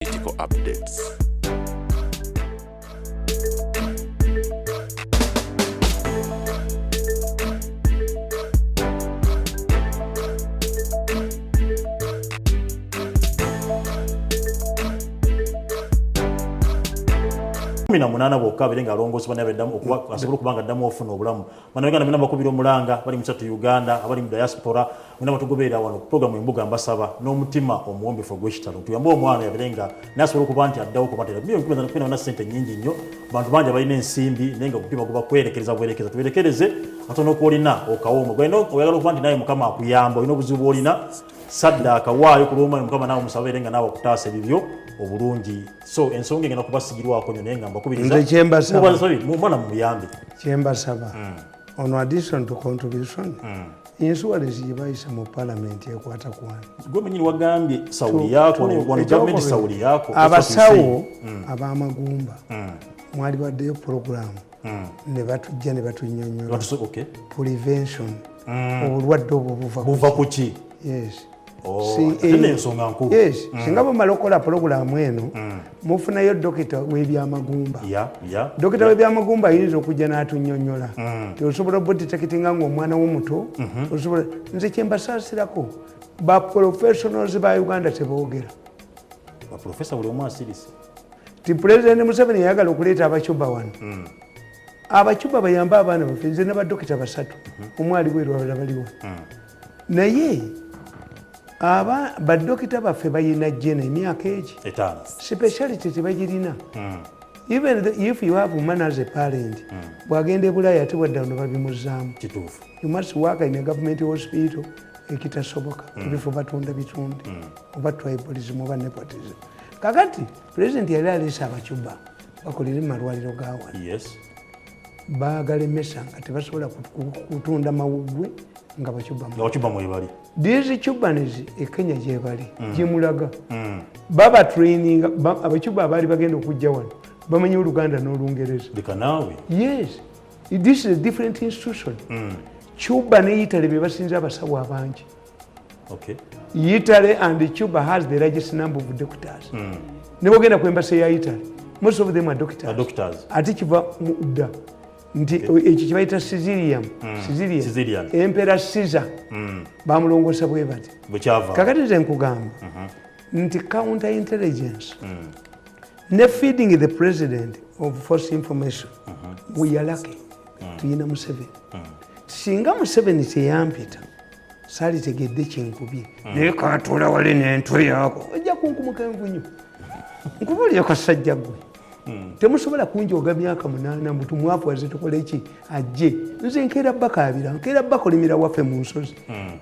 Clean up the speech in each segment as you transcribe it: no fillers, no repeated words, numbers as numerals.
Political updates. Mina munana bokka birenga alongozi bana beddamu okuba asobola kubanga ddamu ofuna obulamu bana Uganda mina bakubira omulanga bali musatu Uganda abali mu diaspora muna batugoberera wano program embuga mbasaba n'omutima omuwombefu gw'ekitalo tuyambe omwana yabirenga nasobola kuba nti addawo kubatera byo nkubeza nakufina na sente nyingi nnyo bantu banja balina ensimbi nenga okupima kuba kwerekereza tuberekereze atono kuolina okawomo gweno oyagala okuba nti naye mukama akuyamba olina obuzibu olina saddaaka waayo kuluma mukama nawe musaberenga nawe okutaasa ebibyo obulungi so ensonga engenda kubasigirwako nyo naye nga mbakubiriza mwana muyambe kyembasaba on addition to contribution insurance yibayisa mu parliament ekwata kwani gwenyini wagambye sawuli yako ne government sawuli yako abasawo abamagumba mwali baddeyo program ne batujja ne batunyonyola prevention obulwadde obwo buva ku ki yes singa bamala okukola pulogulaamu eno mufunayo dokita w'ebyamagumba dokita w'ebyamagumba ayinza okujja n'atunyonyola osobola obuditekitinga ngaomwana w'omuto nze kyembasaasirako baprofessionals ba Uganda teboogera ti Pulezidenti Museveni yayagala okuleeta abacuba wano abacuba bayambe abaana baffe nze ne badokita basatu omwali bweru abalala baliwo naye badokita baffe bayina jena emyaka egi speciality tebagirina even if you have man as a parent bwagenda ebulaya ate wadda no babimuzaamu you must work in a government hospital ekitasoboka ebifo batunda bitunde oba tribalism oba nepotism kakati president yali aleese abacuba bakolere malwaliro gawana baagala emmesa nga tebasobola kutunda mawuggwe nga bacuba mwebali these Cubans e Kenya gyebali gyemulaga baba training abacuba abaali bagenda okujja wano bamanyi Oluganda n'Olungereza yes this is a different institution Cuba ne Italy be basinza abasawo abangi Italy and Cuba has the largest number of doctors ne bogenda ku embassy ya Italy most of them are doctors ate kiva mudda nti ekyo kibayita Sicilian Emperor Caesar bamulongosa bwe bati kakati nze nkugamba nti counter intelligence ne feeding the president of false information we are lucky tuyina Museveni singa Museveni teyampita saalitegedde kyenkubye naye katula wali n'entwe yaako ojja kunkumuka envunyu nkubulira kasajja gwe temusobola kunjoga myaka 8 mbutu mwafuaze tukole eki ajje nze nkeera bakabira nkeera bakolimira waffe mu nsozi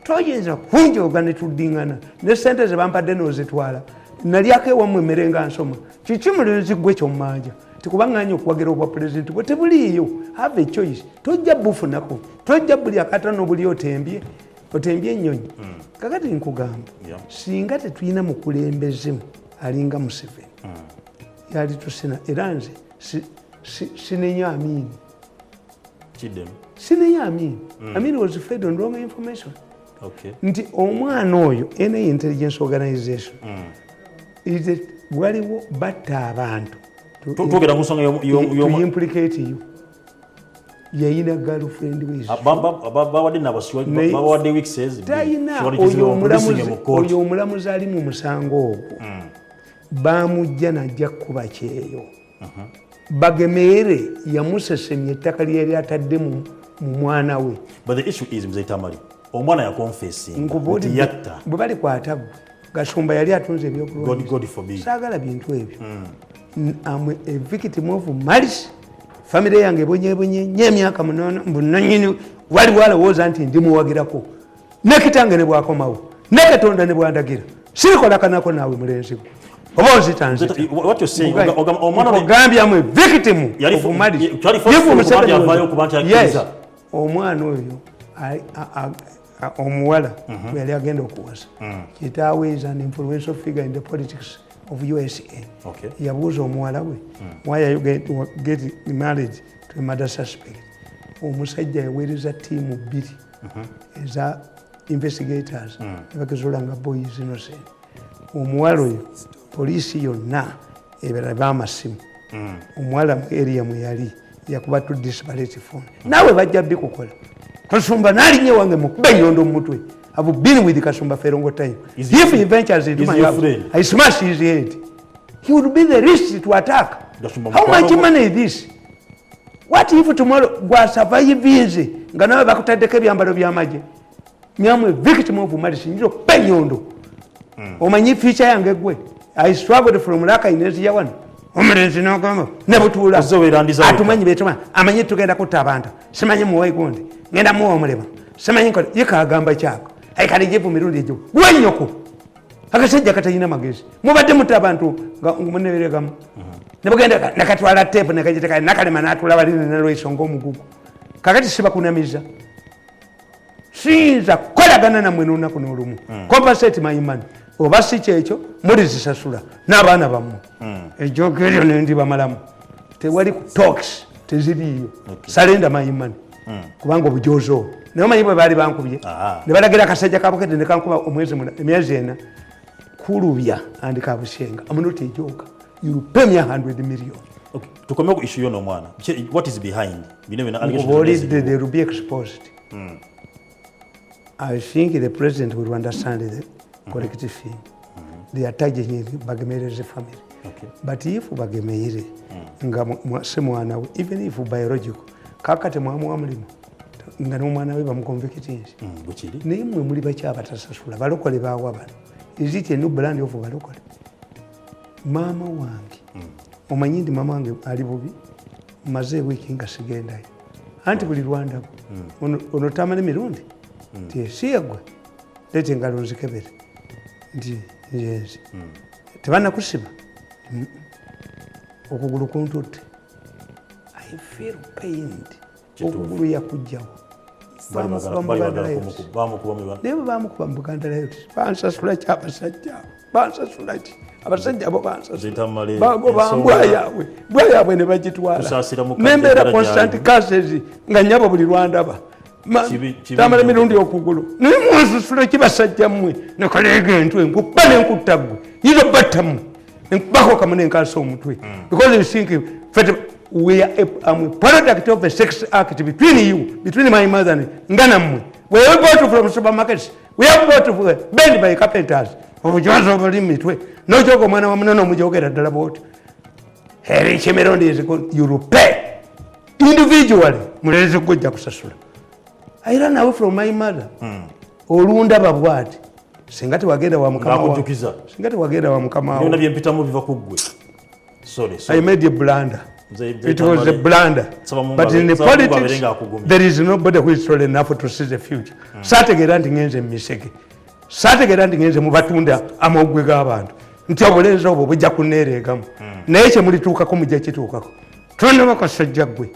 toyinza kunjoga ne tuddingana ne sente ze bampadde n'ozitwala nalyako ewammwe emmere nga nsoma kiki mulenzi gwe kyomanja tikubanganya okuwagira obwa pulezidenti bwe tebuliiyo have a choice tojja bufunako tojja buli akatano buli otembye ennyonyi kakati nkugamba singa tetulina mukulembezemu alinga Museveni yali tusina era nze sinenya Amini Amini was fed on wrong information nti omwana oyo any intelligence organization waliwo batta abantu to implicate you yayina girlfriend oyo omulamuzi ali mu musango ogwo bamujja najja kuba kyeyo bagemere yamusesemye ettaka lyeri atadde mu mwana we but the issue is mzee Tamale omwana ya confessing nti yatta bwe bali kwata Gashumba yali atunze ebyokulwa God forbid saagala bintu ebyo amwe a victim of malice family yange bonye nyemyaka 8 mbunanyini wali walowooza nti ndimuwagirako nekitange ne bwakomawo neketonda ne bwandagira sirikola kanako naawe mulenzi gwe what you're saying ogambye amwe victim of malice omwana oyo omuwala yali agenda okuwasa kitaawe is an influential figure in the politics of USA yabuuza omuwala we why are you get married to a murder suspect omusajja yaweereza tiimu 2 eza investigators nebagezola nga boy is innocent omuwala oyo poliisi yonna ebera bamasimu omuwala mu area mwe yali yakuba tu disparate phone nawe bajja bikukola Kasumba nalinye wange mukuba nyondo mu mutwe. I've been with Kasumba for a long time. If he ventures into my house, I smash his head. He would be the risk to attack. How much money is this? What if tomorrow was survive easy? Nganawe bakutadeka byambalo byamaje. Myamwe victim of medicine njo penyondo. Omanyi future yange gwe. I struggled from Raka in Asia one. Omulenzi n'agamba ne butuula atumanyi betuma amanyi tugenda kutta abantu simanyi muwe gundi ngenda muwa omulema simanyi nkola yekagamba kyako aikalijevu mirundi ejo wenyoko akasajja katayina magezi mubadde mutta abantu nga muneberegamu ne bugenda nakatwala tape nakajiteka nakalema natula balini nalwaiso ng'omugugu kakati siba kunamiza sinza kolagana namwe n'olunaku n'olumu compensate my money oba si kyekyo mulizisasula n'abaana bammwe ejjogeryo nendi bamalamu tewali talks teziriyo salenda my money kubanga obujozo naye omanyi bwe baali bankubye ne balagira akasajja kabukete ne kankuba omwezi emyezi ena kulubya andika bushenga amunoti ejoka you pay me 100 million. Okay, tukome ku issue yono mwana what is behind they will be exposed. I think the president will understand the collective thing. They are targeting Bagemere's family. Okay. But if Bagemeire, even if biological, Kakate Mamuamlim, Nanumana, I'm convicted. Name will be Bachabatasula, Balokali Bawaban. Is it a new brand of Balokali? Mama Wangi, Omanindi Mamangi, Alibubi, Maze Wiking Asigendai. Antibody Rwanda, on Tamale Mirundi. Siagwe, letting Galonzi Cabet. Yes. Tevana kusiba. Okugulu kuntutte. I feel pained. Okugulu yakujjawo. Bamukuba mu Buganda Land. Bansasula ki abasajja. Bansasula ki. Abasajja abo bansasula. Bwa yaabwe ne bagitwala. Nembeera constant cases nga nnyabo buli Lwandaba. Tamale Mirundi okugulu. Nimwasasula ki basajja mmwe. Nekalega entwe nkuba nenkutagwe. Yizo battamu. Nkubako kamune nkansa omutwe. Because you think we are a product of a sex act between you, between my mother and Nganamwe. We are bought from supermarkets. We are bought banned by carpenters. Obujozo obuli mitwe. No jogo mwana wa munono mujogera ddala bwoti. Heri Mirundi is you pay individually. Mulezi kujja kusasula. I ran away from my mother. Olunda babwati. Singati wagenda wa mukama wa. Singati wagenda wa mukama wa. Nina byempitamu biva kuggwe. Sorry. I made a blunder. It was a blunder. But in the politics, there is nobody who is tall enough to see the future. Sategera nti ngenze miseke. Sategera nti ngenze mubatunda amogwe g'abantu. Nti obulenzi obwo bujja kuneereegamu. Naye kye mulituukako mujja kituukako. Tonna bakasajja ggwe.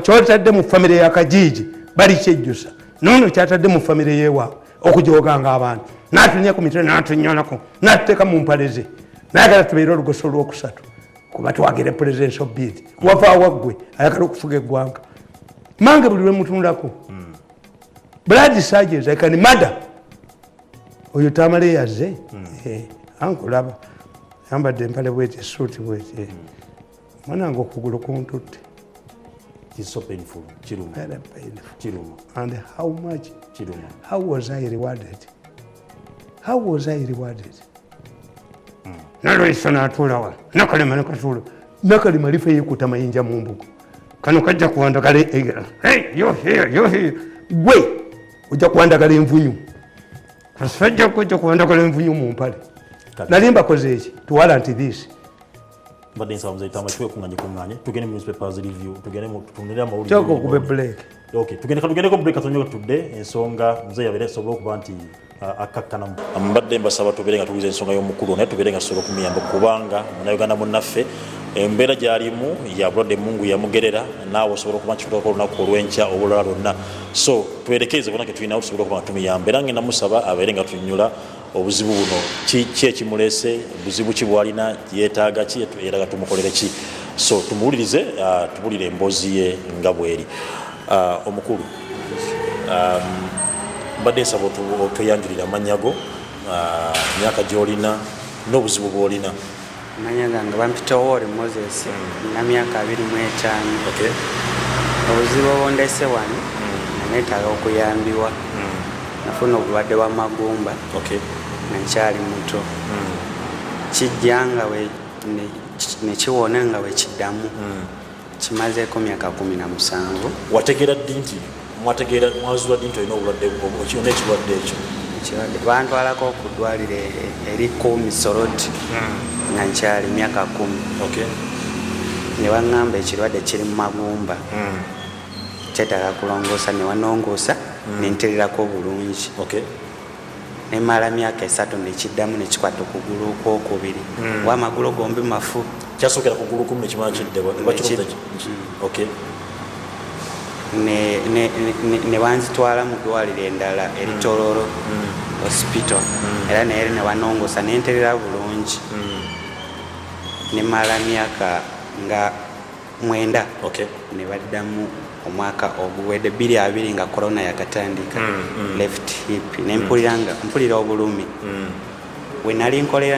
Kyotadde mu famire ya Kajiji bali kyejjusa. Nono kyatadde mu famire yeewaabwe okujoganga abantu. N'atunya ku mitwe n'atunyolako. N'atuteeka mu mpale ze. N'ayagala tubeere olugoso lwokusatu. Kuba twagire presidential bid. Wavaawa ggwe ayagala okufuga eggwanga. Mange buli lwe mutundako. Blood surges, I can murder. Oyo Tamale yazze. Ankulaba. Yambadde empale bweti suuti bweti. Mwanange okugulu kuntutte. It is so painful. Chiruma. Very painful. Chiruma. And how much? Chiruma. How was I rewarded? How was I rewarded? Nalwaiso n'atuulawa. Nakalema nakatuula. Nakalema lifa yekuta mayinja mu mbugo. Kano kajja kuwandagala egera. Hey, you're here. Gwe ojja kuwandagala envunyu. Kasajja kujja kuwandagala envunyu mu mpale. Nali mbakoze eki. Tuwala nti this. Badde nsaba muzei Tamale kunganye tugende mu newspapers review tugende mu tutunira amawulire kyoko kube break. Okay, tugende ko break atonyo tudde ensonga muzei yabere sobola okuba nti akakkanamu. Mbadde mbasaba tubeere nga tuwiza ensonga y'omukulu naye tubeere nga tusobola okumuyamba kubanga Munnayuganda munnaffe embeera gy'alimu ya bulwadde Mungu yamugerera naawe osobola okuba nkituukako olunaku olw'enkya obulala lwonna so twerekeeze bona ke tulinawo tusobola okuba nga tumuyamba era ngenda musaba abeere nga tunnyula obuzibu buno ki ekimulese buzibu ki bwalina yeetaaga ki era nga tumukolere ki so tumuwulirize tubulire emboozi ye nga bweri omukulu mbadde nsaba otuyanjulira amannya go myaka gy'olina n'obuzibu bw'olina? Amanya gange bampita Owori Moses na myaka 25. Okay. Obuzibu obundese wano neetaaga okuyambiwa. Nafuna obulwadde bw'amagumba. Okay. Nankyali muto. Kijja nga ne kiwona nga bwe kiddamu. Kimazeeko myaka 17. Wategeera ddi nti mwazuula ddi nti olina obulwadde ekirwadde ekyo? Bantwalako ku ddwaliro eri Soroti nga nkyali myaka 10. Okay. Ne baŋŋamba ekirwadde kiri mu magumba. Kyetaaga kulongoosa ne wanongoosa ne ntereerako bulungi. Okay. Ne mala myaka 3 ne kiddamu ne kikwata okugulu okwokubiri. W'amagulu gombi mafu. Kyasookera ku ggulu kumu ne kimala kiddebwa. Okay. Ne banzitwala mu ddwaliro endala eritololo hospital. Era neeri ne banongoosa ne ntereera bulungi. Ne mala myaka nga 9. Okay. Ne baddamu omwaka oguwedde 2020 nga corona yakatandika. Left hip ne mpulira obulumi. We nali nkolera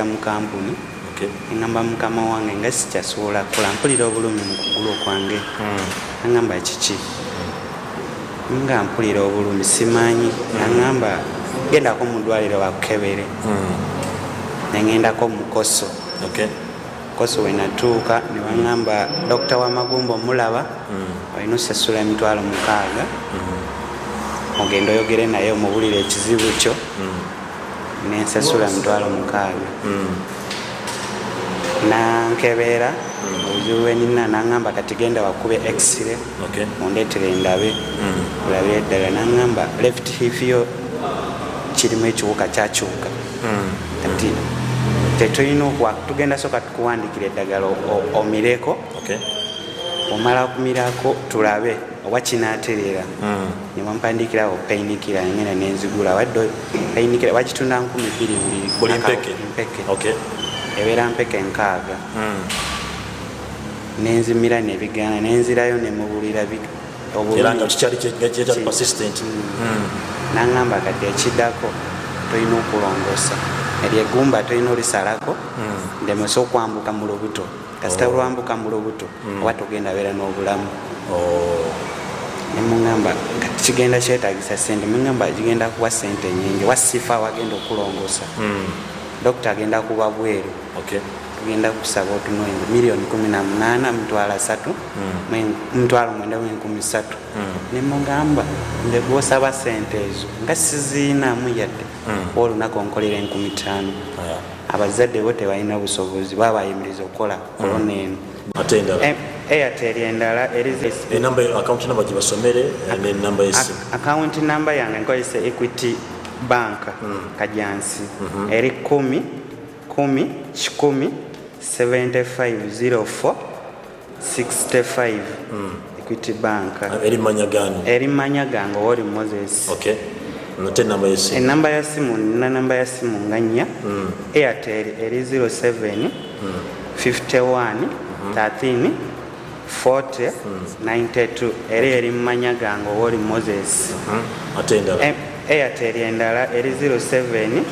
mu kampuni. Okay. Ngamba mukama wange nga sikyasobola kukola, mpulira obulumi mu kugulu kwange. Ngamba kiki? Nga mpulira obulumi simanyi. Ngamba gendako mu ddwaliro bakukebere. Nengendako mu Koso. Okay. Koso we natuuka ne baŋŋamba dokita w'amagumba omulaba olina osasula emitwalo 6. Ogenda oyogere naye omubulire ekizibu kyo. Nensasula emitwalo 6. Nankebeera obuzibu bwe nina naŋŋamba kati genda bakube x-ray. Okay. Ondeetere ndabe olabire eddala. Naŋŋamba left hip yo kirimu ekiwuka kyakyuka. Kati tetulina tugenda soka tukuwandikira eddagala omireko. Okay. Omala kumirako tulabe oba kinaatereera. Ne bampandikirawo painkiller ngenda nenzigula. Wadde painkiller bagitunda 20,000 buli mpeke. Okay. Ebeera mpeke 6. Nenzimira nebigaana nenzirayo nemubulira era nga kikyali persistent. Naŋŋamba kati ekiddako tolina okulongoosa. Eryo eggumba tolina olisalako ndemese okwambuka mu lubuto. Kasita lwambuka mu lubuto oba togenda beera n'obulamu. Ne muŋŋamba kati kigenda kyetaagisa ssente. Muŋŋamba gigenda kuwa ssente nnyingi. Wasifa wagenda okulongoosa. Dokita agenda kuba bweru. Okay. Tugenda kusaba otunwenye $18,000 $9,300. Ne mugamba nze gw'osaba ssente ezo nga siziinaamu yadde olunaku onkolera 5,000. Abazadde bo tebalina busobozi baba bayimiriza okukola korona eno. Ate endala Airtel endala account number gibasomere ne number y'essimu. Account number yange nkozesa Equity Bank Kajansi eri 10 7504 65. Equity Bank eri manyagano eri Manyaganga Owori Moses. Okay. Nate number y'essimu. Enamba ya simu nina namba ya simu nga 4. Airtel eri 07 51 13 40 92 eri Manyaganga Owori Moses. Ate endala Airtel endala eri 07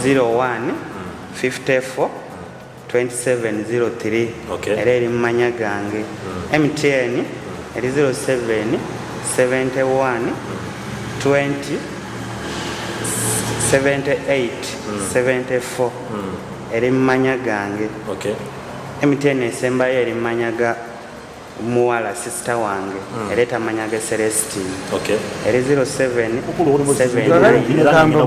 01 54 2703. Okay. Eri Manyagange. MTN eri 07 71 20 78 74. Eri Manyagange. Okay. MTN esembayo eri Manyaga muwala sister wange ereta Manyaga Celestine. Okay. Eri 07 Uganda,